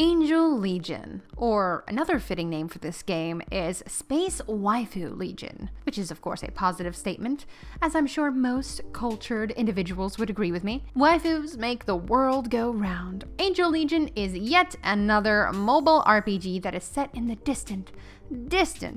Angel Legion, or another fitting name for this game is Space Waifu Legion, which is of course a positive statement, as I'm sure most cultured individuals would agree with me. Waifus make the world go round. Angel Legion is yet another mobile RPG that is set in the distant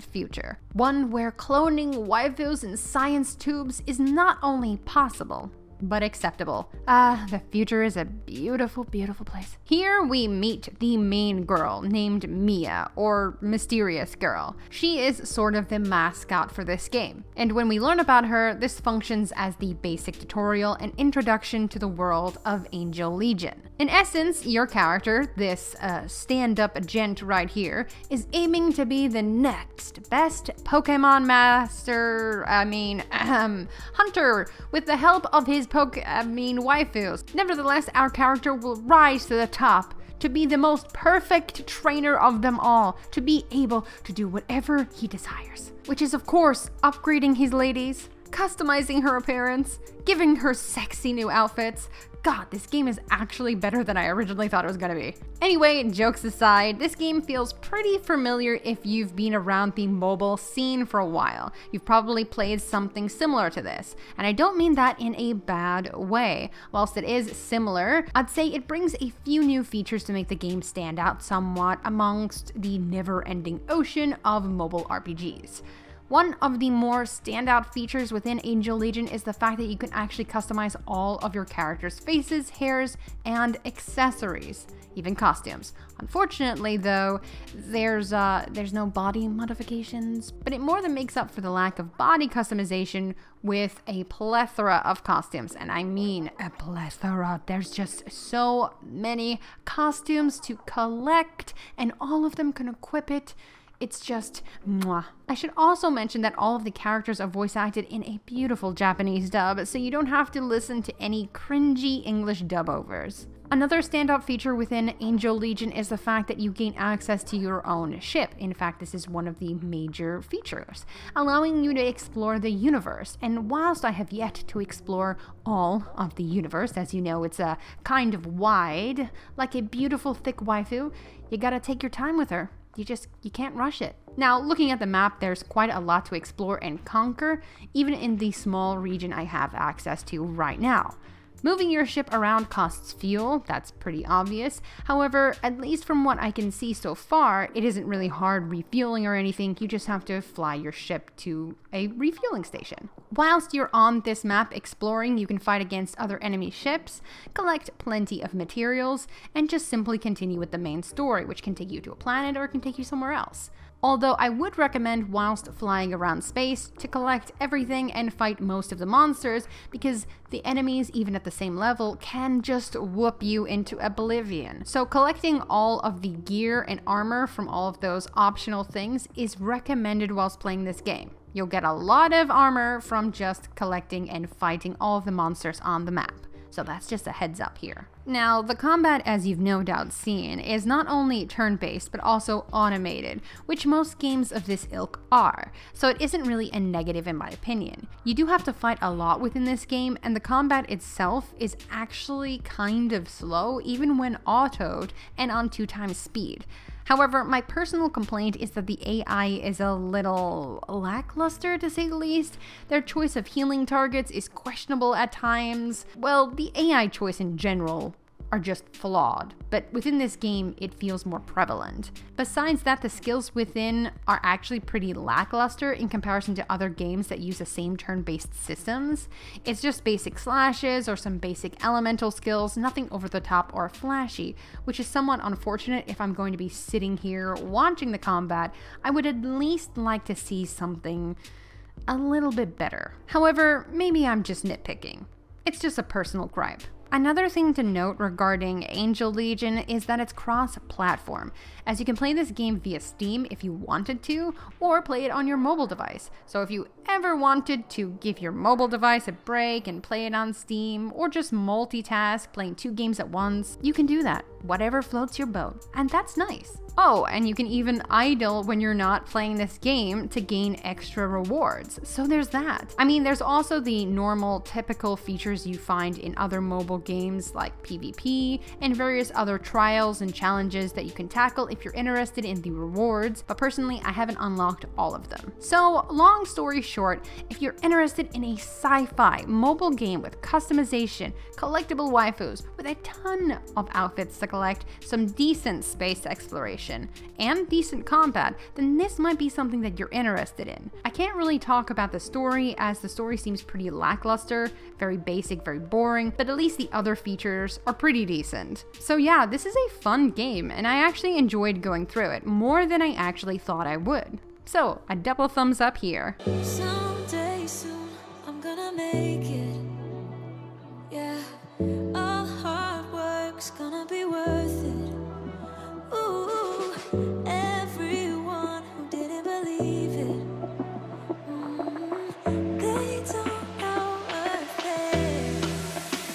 future. One where cloning waifus in science tubes is not only possible, but acceptable. The future is a beautiful, beautiful place. Here we meet the main girl named Mia, or Mysterious Girl. She is sort of the mascot for this game. And when we learn about her, this functions as the basic tutorial and introduction to the world of Angel Legion. In essence, your character, this stand-up gent right here, is aiming to be the next best Pokemon master, hunter, with the help of his waifus. Nevertheless, our character will rise to the top to be the most perfect trainer of them all, to be able to do whatever he desires. Which is, of course, upgrading his ladies, customizing her appearance, giving her sexy new outfits. God, this game is actually better than I originally thought it was gonna be. Anyway, jokes aside, this game feels pretty familiar if you've been around the mobile scene for a while. You've probably played something similar to this, and I don't mean that in a bad way. Whilst it is similar, I'd say it brings a few new features to make the game stand out somewhat amongst the never-ending ocean of mobile RPGs. One of the more standout features within Angel Legion is the fact that you can actually customize all of your character's faces, hairs, and accessories, even costumes. Unfortunately though, there's no body modifications, but it more than makes up for the lack of body customization with a plethora of costumes, and I mean a plethora. There's just so many costumes to collect, and all of them can equip it. It's just mwah. I should also mention that all of the characters are voice acted in a beautiful Japanese dub, so you don't have to listen to any cringy English dub-overs. Another standout feature within Angel Legion is the fact that you gain access to your own ship. In fact, this is one of the major features, allowing you to explore the universe. And whilst I have yet to explore all of the universe, as you know, it's a kind of wide, like a beautiful thick waifu, you gotta take your time with her. You can't rush it. Now, looking at the map, there's quite a lot to explore and conquer, even in the small region I have access to right now. Moving your ship around costs fuel, that's pretty obvious. However, at least from what I can see so far, it isn't really hard refueling or anything. You just have to fly your ship to a refueling station. Whilst you're on this map exploring, you can fight against other enemy ships, collect plenty of materials, and just simply continue with the main story, which can take you to a planet or can take you somewhere else. Although I would recommend, whilst flying around space, to collect everything and fight most of the monsters, because the enemies, even at the same level, can just whoop you into oblivion. So collecting all of the gear and armor from all of those optional things is recommended whilst playing this game. You'll get a lot of armor from just collecting and fighting all of the monsters on the map. So that's just a heads up here. Now, the combat, as you've no doubt seen, is not only turn-based, but also automated, which most games of this ilk are, so it isn't really a negative in my opinion. You do have to fight a lot within this game, and the combat itself is actually kind of slow, even when autoed and on 2x speed. However, my personal complaint is that the AI is a little lackluster, to say the least. Their choice of healing targets is questionable at times. Well, the AI choice in general are just flawed, but within this game it feels more prevalent. Besides that, the skills within are actually pretty lackluster in comparison to other games that use the same turn-based systems. It's just basic slashes or some basic elemental skills, nothing over the top or flashy, which is somewhat unfortunate. If I'm going to be sitting here watching the combat, I would at least like to see something a little bit better. However, maybe I'm just nitpicking. It's just a personal gripe. Another thing to note regarding Angel Legion is that it's cross-platform, as you can play this game via Steam if you wanted to, or play it on your mobile device. So if you ever wanted to give your mobile device a break and play it on Steam, or just multitask playing 2 games at once, you can do that, whatever floats your boat, and that's nice. Oh, and you can even idle when you're not playing this game to gain extra rewards. So there's that. I mean, there's also the normal, typical features you find in other mobile games like PvP and various other trials and challenges that you can tackle if you're interested in the rewards, but personally, I haven't unlocked all of them. So, long story short, if you're interested in a sci-fi mobile game with customization, collectible waifus, with a ton of outfits to collect, some decent space exploration, and decent combat, then this might be something that you're interested in. I can't really talk about the story, as the story seems pretty lackluster, very basic, very boring, but at least the other features are pretty decent. So yeah, this is a fun game, and I actually enjoyed going through it, more than I actually thought I would. So, a double thumbs up here. Someday soon, I'm gonna make it. Yeah, all hard work's gonna